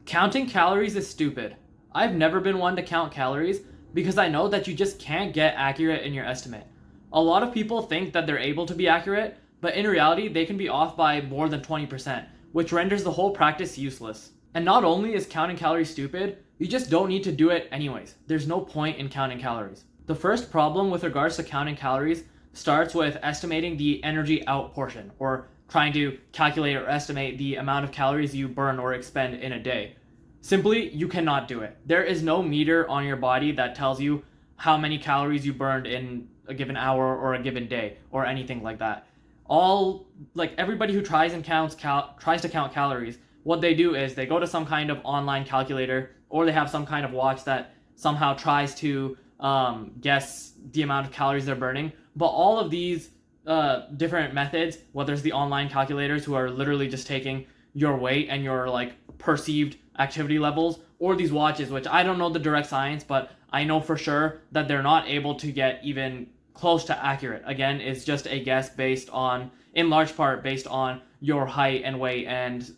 Counting calories is stupid. I've never been one to count calories because I know that you just can't get accurate in your estimate. A lot of people think that they're able to be accurate, but in reality, they can be off by more than 20%, which renders the whole practice useless. And not only is counting calories stupid, you just don't need to do it anyways. There's no point in counting calories. The first problem with regards to counting calories starts with estimating the energy out portion, or trying to calculate or estimate the amount of calories you burn or expend in a day. Simply, you cannot do it. There is no meter on your body that tells you how many calories you burned in a given hour or a given day or anything like that. Everybody who tries to count calories, what they do is they go to some kind of online calculator, or they have some kind of watch that somehow tries to guess the amount of calories they're burning. But all of these different methods, whether it's the online calculators who are literally just taking your weight and your perceived activity levels, or these watches, which I don't know the direct science, but I know for sure that they're not able to get even close to accurate. Again, it's just a guess in large part based on your height and weight and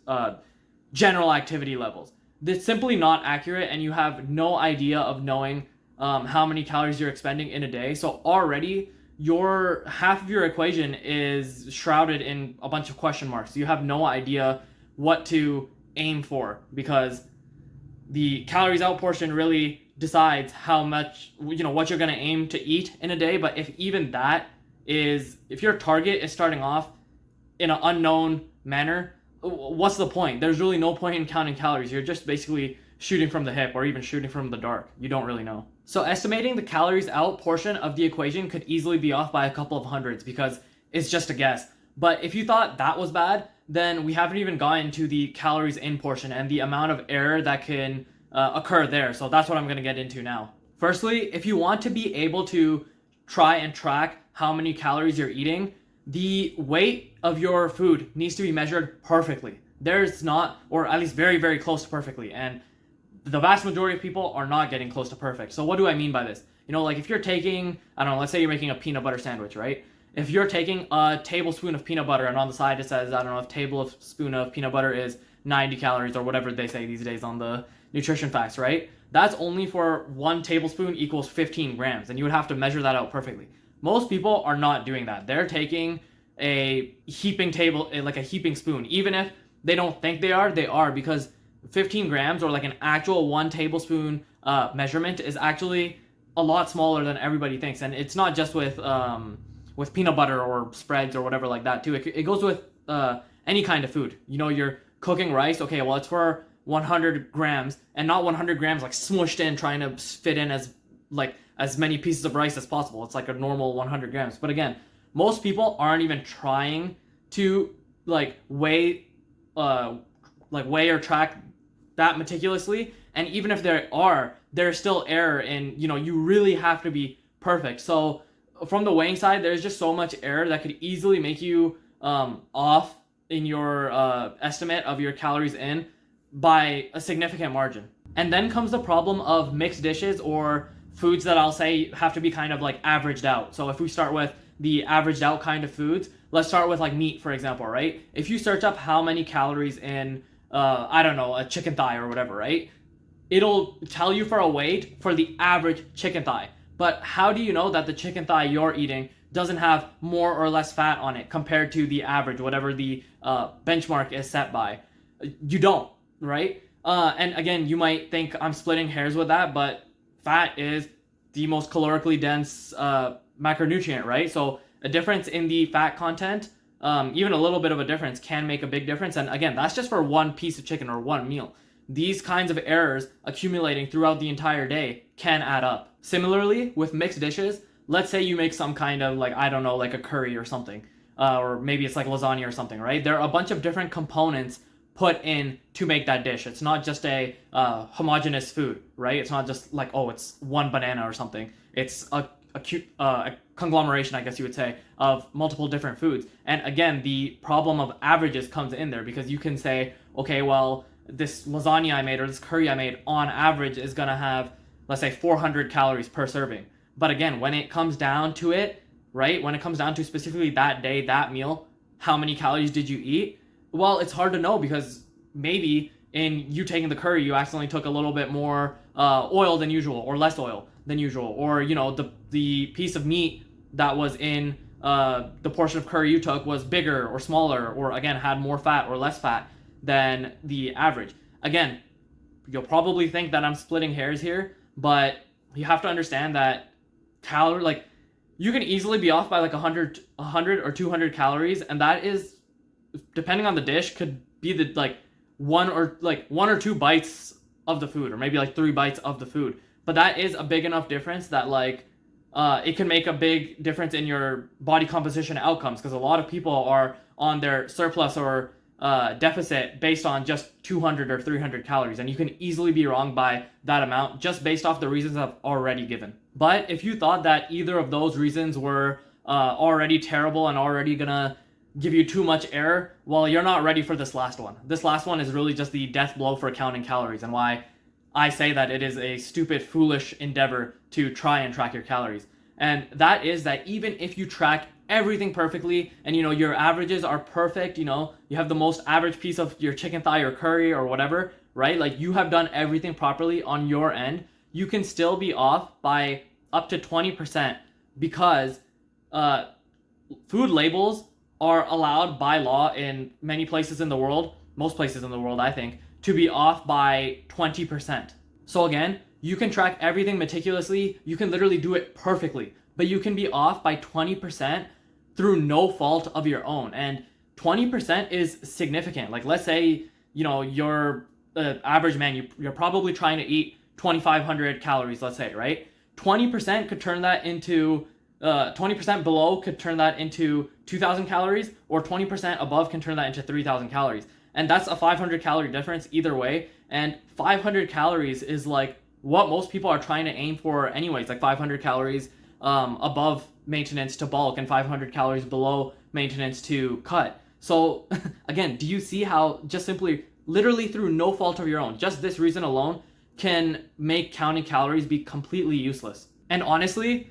general activity levels. It's simply not accurate, and you have no idea of knowing how many calories you're expending in a day. So already your half of your equation is shrouded in a bunch of question marks. You have no idea what to aim for, because the calories out portion really decides how much, what you're going to aim to eat in a day. But if your target is starting off in an unknown manner, what's the point? There's really no point in counting calories. You're just basically shooting from the hip, or even shooting from the dark. You don't really know. So estimating the calories out portion of the equation could easily be off by a couple of hundreds, because it's just a guess. But if you thought that was bad, then we haven't even gotten to the calories in portion and the amount of error that can occur there. So that's what I'm going to get into now. Firstly, if you want to be able to try and track how many calories you're eating, the weight of your food needs to be measured perfectly. There's not, or at least very, very close to perfectly. And the vast majority of people are not getting close to perfect. So what do I mean by this? If you're taking, let's say you're making a peanut butter sandwich, right? If you're taking a tablespoon of peanut butter and on the side it says, a tablespoon of peanut butter is 90 calories or whatever they say these days on the nutrition facts, right? That's only for 1 tablespoon equals 15 grams, and you would have to measure that out perfectly. Most people are not doing that. They're taking a heaping spoon. Even if they don't think they are, because 15 grams, or an actual 1 tablespoon measurement, is actually a lot smaller than everybody thinks. And it's not just with peanut butter or spreads or whatever like that too. It goes with any kind of food. You're cooking rice. Okay, well, it's for 100 grams, and not 100 grams smushed in trying to fit in as many pieces of rice as possible. It's like a normal 100 grams. But again, most people aren't even trying to weigh or track that meticulously. And even if there are, there's still error in, you really have to be perfect. So from the weighing side, there's just so much error that could easily make you off in your estimate of your calories in by a significant margin. And then comes the problem of mixed dishes, or foods that I'll say have to be kind of averaged out. So if we start with the averaged out kind of foods, let's start with meat, for example, right? If you search up how many calories in, a chicken thigh or whatever, right? It'll tell you for a weight for the average chicken thigh. But how do you know that the chicken thigh you're eating doesn't have more or less fat on it compared to the average, whatever the benchmark is set by? You don't, right? And again, you might think I'm splitting hairs with that, but fat is the most calorically dense macronutrient, right? So a difference in the fat content, even a little bit of a difference, can make a big difference. And again, that's just for one piece of chicken or one meal. These kinds of errors accumulating throughout the entire day can add up. Similarly, with mixed dishes, let's say you make some kind of a curry or something, or maybe it's lasagna or something, right? There are a bunch of different components put in to make that dish. It's not just a homogeneous food, right? It's not just it's one banana or something. It's a conglomeration, I guess you would say, of multiple different foods. And again, the problem of averages comes in there, because you can say, okay, well, this lasagna I made or this curry I made on average is gonna have, let's say, 400 calories per serving. But again, when it comes down to it, right, when it comes down to specifically that day, that meal, how many calories did you eat? Well, it's hard to know, because maybe in you taking the curry, you accidentally took a little bit more oil than usual, or less oil than usual, or the piece of meat that was in the portion of curry you took was bigger or smaller, or again had more fat or less fat than the average. Again, you'll probably think that I'm splitting hairs here, but you have to understand that you can easily be off by like 100 or 200 calories, and that is, depending on the dish, could be the one or two bites of the food, or maybe like 3 bites of the food. But that is a big enough difference that it can make a big difference in your body composition outcomes, because a lot of people are on their surplus or deficit based on just 200 or 300 calories, and you can easily be wrong by that amount just based off the reasons I've already given. But if you thought that either of those reasons were already terrible and already gonna give you too much error, well, you're not ready for this last one. This last one is really just the death blow for counting calories, and why I say that it is a stupid, foolish endeavor to try and track your calories. And that is that even if you track everything perfectly and your averages are perfect, you have the most average piece of your chicken thigh or curry or whatever, right? Like, you have done everything properly on your end, you can still be off by up to 20%, because food labels are allowed by law in many places in the world, most places in the world, I think, to be off by 20%. So again, you can track everything meticulously, you can literally do it perfectly, but you can be off by 20% through no fault of your own. And 20% is significant. Like, let's say, you're the average man, you're probably trying to eat 2,500 calories, let's say, right? 20% could turn that into 20% below could turn that into 2,000 calories, or 20% above can turn that into 3,000 calories. And that's a 500 calorie difference either way. And 500 calories is like what most people are trying to aim for anyways, like 500 calories above maintenance to bulk and 500 calories below maintenance to cut. So again, do you see how just simply, literally through no fault of your own, just this reason alone can make counting calories be completely useless? And honestly,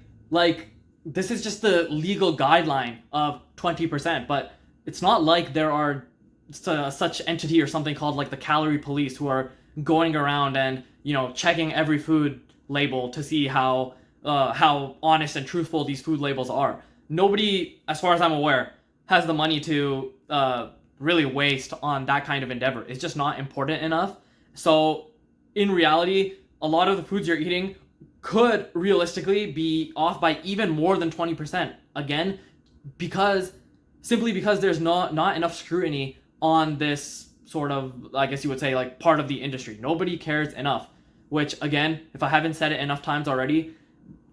this is just the legal guideline of 20%, but it's not like there are such entity or something called like the calorie police who are going around and checking every food label to see how honest and truthful these food labels are. Nobody, as far as I'm aware, has the money to really waste on that kind of endeavor. It's just not important enough. So in reality, a lot of the foods you're eating could realistically be off by even more than 20%. Again, simply because there's not enough scrutiny on this sort of, I guess you would say, like, part of the industry. Nobody cares enough, which again, if I haven't said it enough times already,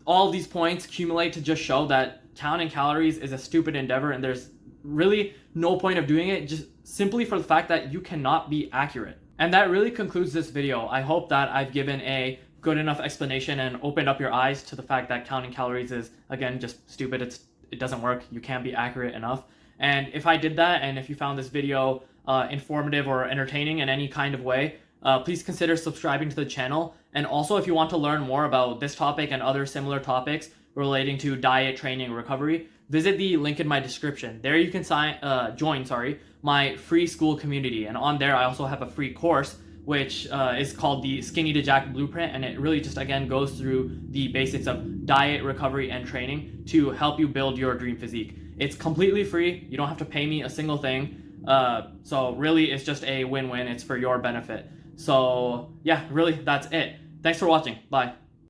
all these points accumulate to just show that counting calories is a stupid endeavor, and there's really no point of doing it, just simply for the fact that you cannot be accurate. And that really concludes this video. I hope that I've given a good enough explanation and opened up your eyes to the fact that counting calories is, again, just stupid. It doesn't work. You can't be accurate enough. And if I did that, and if you found this video informative or entertaining in any kind of way, please consider subscribing to the channel. And also, if you want to learn more about this topic and other similar topics relating to diet, training, recovery, visit the link in my description. There you can join my free Skool community. And on there, I also have a free course, which is called the Skinny to Jack Blueprint. And it really just, again, goes through the basics of diet, recovery, and training to help you build your dream physique. It's completely free. You don't have to pay me a single thing. So really, it's just a win-win. It's for your benefit. So yeah, really, that's it. Thanks for watching. Bye.